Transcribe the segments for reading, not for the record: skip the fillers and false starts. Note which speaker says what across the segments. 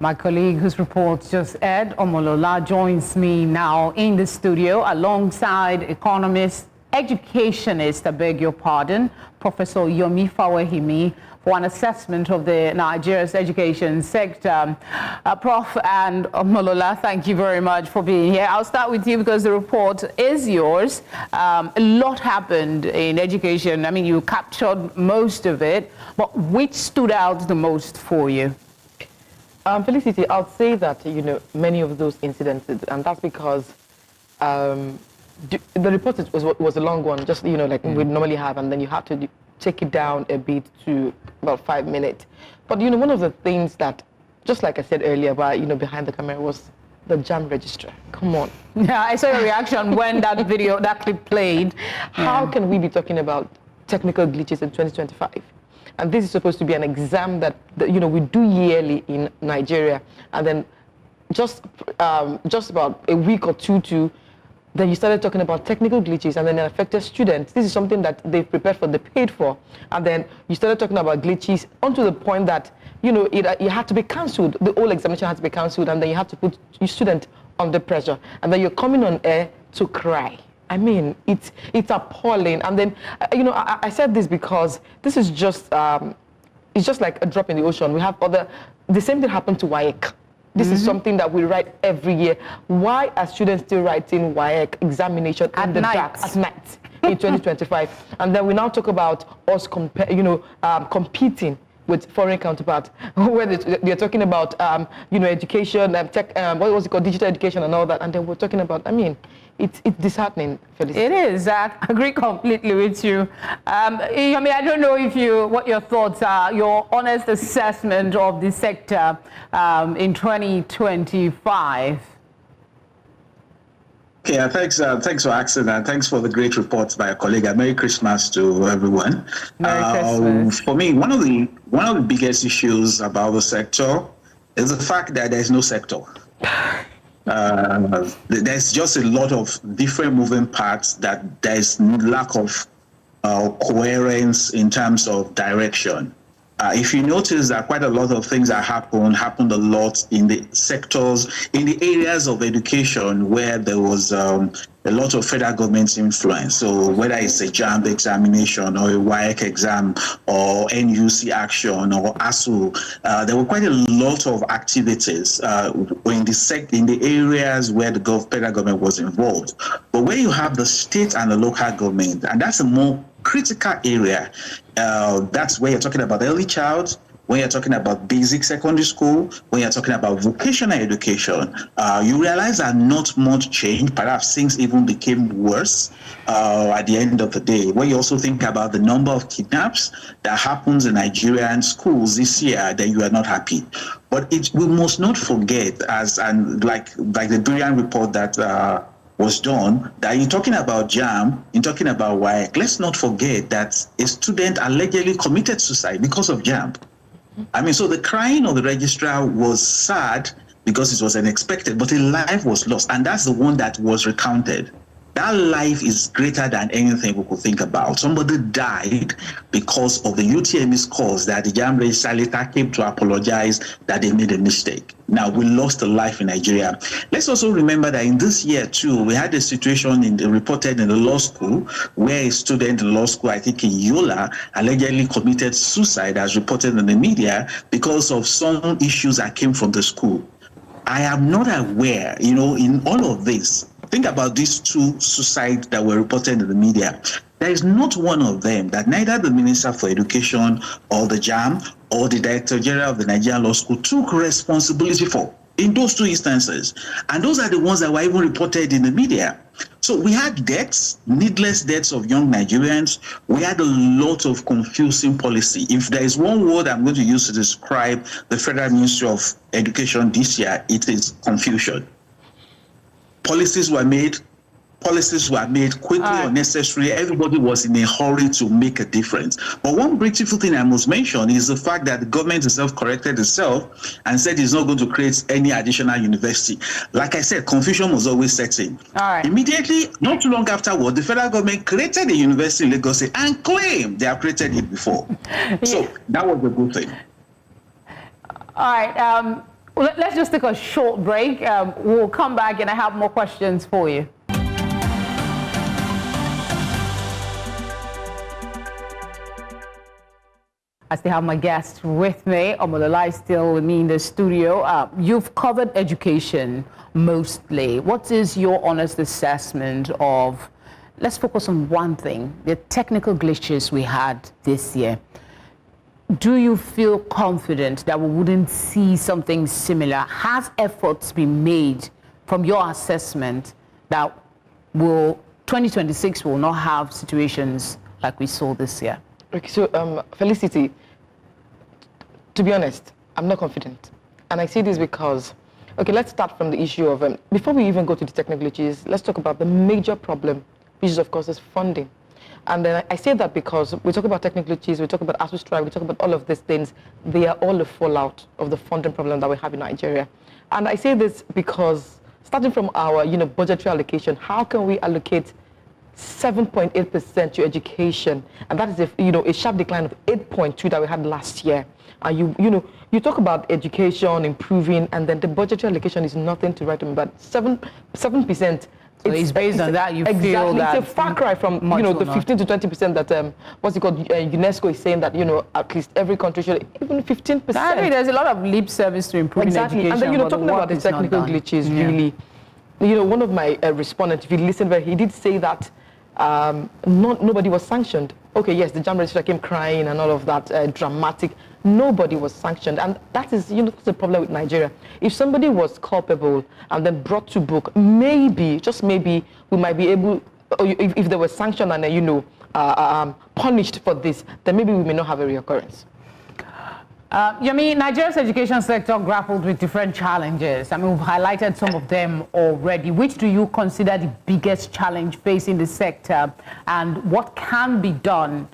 Speaker 1: My colleague whose report just aired, Omolola, joins me now in the studio alongside economist, educationist, I beg your pardon, Professor Yomi Fawehinmi, for an assessment of the Nigeria's education sector. Prof and Omolola, thank you very much for being here. I'll start with you because the report is yours. A lot happened in education. I mean, you captured most of it, but which stood out the most for you?
Speaker 2: Felicity, I'll say that, many of those incidents, and that's because the report was a long one, just, like we normally have, and then you have to take it down a bit to about 5 minutes. But, one of the things that, just like I said earlier, behind the camera was the JAMB registrar. Come on.
Speaker 1: Yeah, I saw your reaction when that clip played.
Speaker 2: How can we be talking about technical glitches in 2025? And this is supposed to be an exam that we do yearly in Nigeria, and then just about a week or two then you started talking about technical glitches, and then it affected students. This is something that they've prepared for, they paid for, and then you started talking about glitches onto the point that it had to be cancelled. The whole examination had to be cancelled, and then you had to put your student under pressure, and then you're coming on air to cry. I mean, it's appalling. And then, I said this because this is just, it's just like a drop in the ocean. We have the same thing happened to WAEC. This is something that we write every year. Why are students still writing WAEC examination at night in 2025? And then we now talk about us competing with foreign counterparts, where they're talking about, education, tech, what was it called, digital education and all that. And then we're talking about, it's disheartening, Felicity.
Speaker 1: It is. I agree completely with you. I don't know what your thoughts are, your honest assessment of the sector in 2025.
Speaker 3: Okay, thanks for asking, and thanks for the great reports by a colleague. Merry Christmas to everyone.
Speaker 1: Merry Christmas.
Speaker 3: For me, one of the biggest issues about the sector is the fact that there is no sector. There's just a lot of different moving parts, that there's lack of coherence in terms of direction. If you notice that quite a lot of things that happened a lot in the sectors, in the areas of education where there was a lot of federal government's influence. So whether it's a JAMB examination or a WAEC exam or NUC action or ASUU, there were quite a lot of activities in the areas where the federal government was involved. But where you have the state and the local government, and that's a more critical area, that's where you're talking about early child, when you're talking about basic secondary school, when you're talking about vocational education, you realize that not much changed. Perhaps things even became worse at the end of the day. When you also think about the number of kidnaps that happens in Nigerian schools this year, then you are not happy. But we must not forget, like the brilliant report that was done, that you're talking about JAMB, you're talking about WAEC. Let's not forget that a student allegedly committed suicide because of JAMB. So the crying of the registrar was sad because it was unexpected, but a life was lost, and that's the one that was recounted. That life is greater than anything we could think about. Somebody died because of the UTME's cause that the JAMB registrar later came to apologize that they made a mistake. Now, we lost a life in Nigeria. Let's also remember that in this year, too, we had a situation reported in the law school where a student in law school, I think in Yola, allegedly committed suicide, as reported in the media, because of some issues that came from the school. I am not aware, in all of this, think about these two suicides that were reported in the media. There is not one of them that neither the Minister for Education or the JAMB or the Director General of the Nigerian Law School took responsibility for in those two instances. And those are the ones that were even reported in the media. So we had deaths, needless deaths of young Nigerians. We had a lot of confusing policy. If there is one word I'm going to use to describe the Federal Ministry of Education this year, it is confusion. Policies were made quickly or necessary. Everybody was in a hurry to make a difference. But one beautiful thing I must mention is the fact that the government itself corrected itself and said it's not going to create any additional university. Like I said, confusion was always setting. Immediately, not too long afterward, the federal government created a university in Lagos and claimed they have created it before. So that was a good thing.
Speaker 1: All right. Let's just take a short break. We'll come back and I have more questions for you. I still have my guest with me. Omolola is still with me in the studio. You've covered education mostly. What is your honest assessment of, let's focus on one thing, the technical glitches we had this year. Do you feel confident that we wouldn't see something similar? Has efforts been made from your assessment that 2026 will not have situations like we saw this year?
Speaker 2: Okay, so Felicity, to be honest, I'm not confident. And I say this because, okay, let's start from the issue of, before we even go to the technical glitches, let's talk about the major problem, which is, of course, is funding. And then I say that because we talk about technical glitches, we talk about ASUU strike, we talk about all of these things. They are all a fallout of the funding problem that we have in Nigeria. And I say this because, starting from our, budgetary allocation, how can we allocate 7.8% to education? And that is a sharp decline of 8.2 that we had last year. And you talk about education improving, and then the budgetary allocation is nothing to write home about. 7%.
Speaker 1: So it's based on that you
Speaker 2: exactly,
Speaker 1: feel that
Speaker 2: it's a far cry from the 15 to 20% that what's it called, UNESCO is saying that at least every country should, even 15%.
Speaker 1: I mean, there's a lot of lip service to improving education.
Speaker 2: And then talking about the technical glitches, really, one of my respondents, if you listen very, he did say that nobody was sanctioned. Okay, yes, the JAMB registrar came crying and all of that, dramatic. Nobody was sanctioned, and that is, that's the problem with Nigeria. If somebody was culpable and then brought to book, maybe, just maybe, we might be able, or if they were sanctioned and punished for this, then maybe we may not have a reoccurrence.
Speaker 1: Yomi, Nigeria's education sector grappled with different challenges. I mean, we've highlighted some of them already. Which do you consider the biggest challenge facing the sector, and what can be done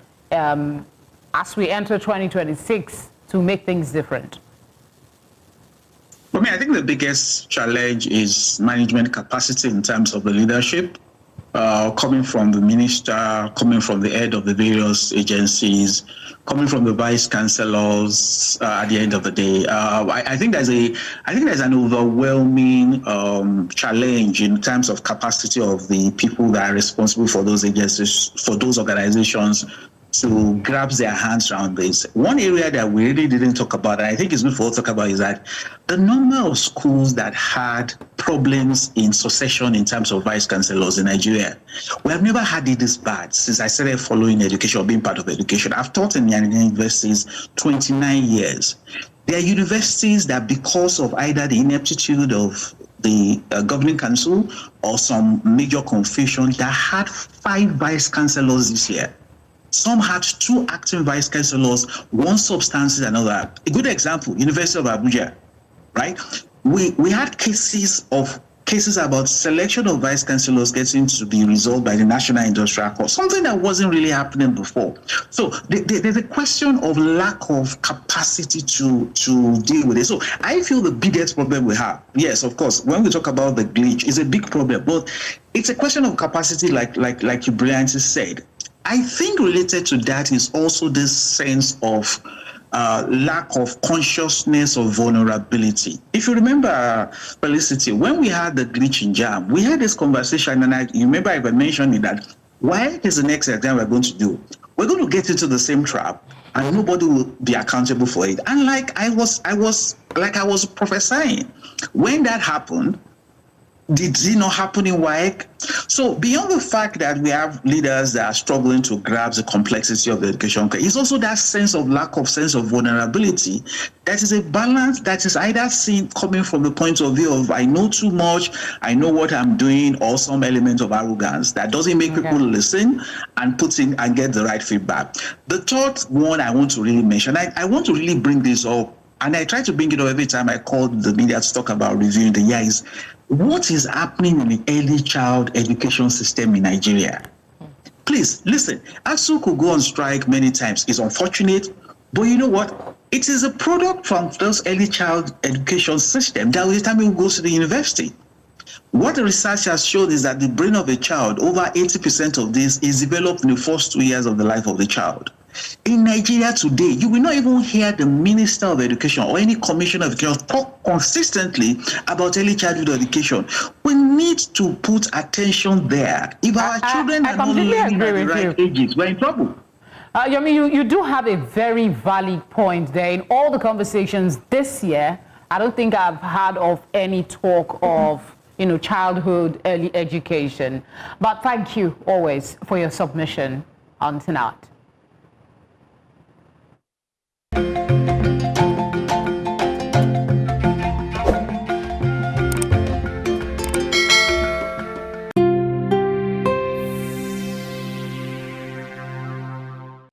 Speaker 1: as we enter 2026 to make things different?
Speaker 3: For me, I think the biggest challenge is management capacity in terms of the leadership, coming from the minister, coming from the head of the various agencies, coming from the vice chancellors. At the end of the day, I think there's an overwhelming challenge in terms of capacity of the people that are responsible for those agencies, for those organizations, to grab their hands around this. One area that we really didn't talk about, and I think it's good for us to talk about, is that the number of schools that had problems in succession in terms of vice chancellors in Nigeria. We have never had it this bad since I started following education or being part of education. I've taught in Nigerian universities 29 years. There are universities that, because of either the ineptitude of the governing council or some major confusion, that had 5 vice chancellors this year. Some had 2 acting vice chancellors, one substantive, another. A good example, University of Abuja, right? We had cases about selection of vice chancellors getting to be resolved by the National Industrial Court, something that wasn't really happening before. So there's a question of lack of capacity to deal with it. So I feel the biggest problem we have, yes, of course, when we talk about the glitch, it's a big problem, but it's a question of capacity, like you brilliantly said. I think related to that is also this sense of lack of consciousness of vulnerability. If you remember, Felicity, when we had the glitch in JAMB, we had this conversation, and you remember I mentioned it, that WAEC is the next exam we're going to do. We're going to get into the same trap, and nobody will be accountable for it. And like I was prophesying, when that happened, did it not happen in WAEC? So beyond the fact that we have leaders that are struggling to grasp the complexity of the education, it's also that sense of lack of sense of vulnerability. That is a balance that is either seen coming from the point of view of I know too much, I know what I'm doing, or some element of arrogance that doesn't make people listen and put in and get the right feedback. The third one I want to really mention, I want to really bring this up, and I try to bring it up every time I call the media to talk about reviewing the year, is what is happening in the early child education system in Nigeria. Please, listen, ASUU could go on strike many times. It's unfortunate, but you know what? It is a product from those early child education system that will determine who goes to the university. What the research has shown is that the brain of a child, over 80% of this is developed in the first 2 years of the life of the child. In Nigeria today, you will not even hear the Minister of Education or any Commissioner of Education talk consistently about early childhood education. We need to put attention there. If our children are not learning at the right ages, we're in trouble.
Speaker 1: Yomi, you do have a very valid point there. In all the conversations this year, I don't think I've heard of any talk of, childhood early education. But thank you always for your submission on tonight.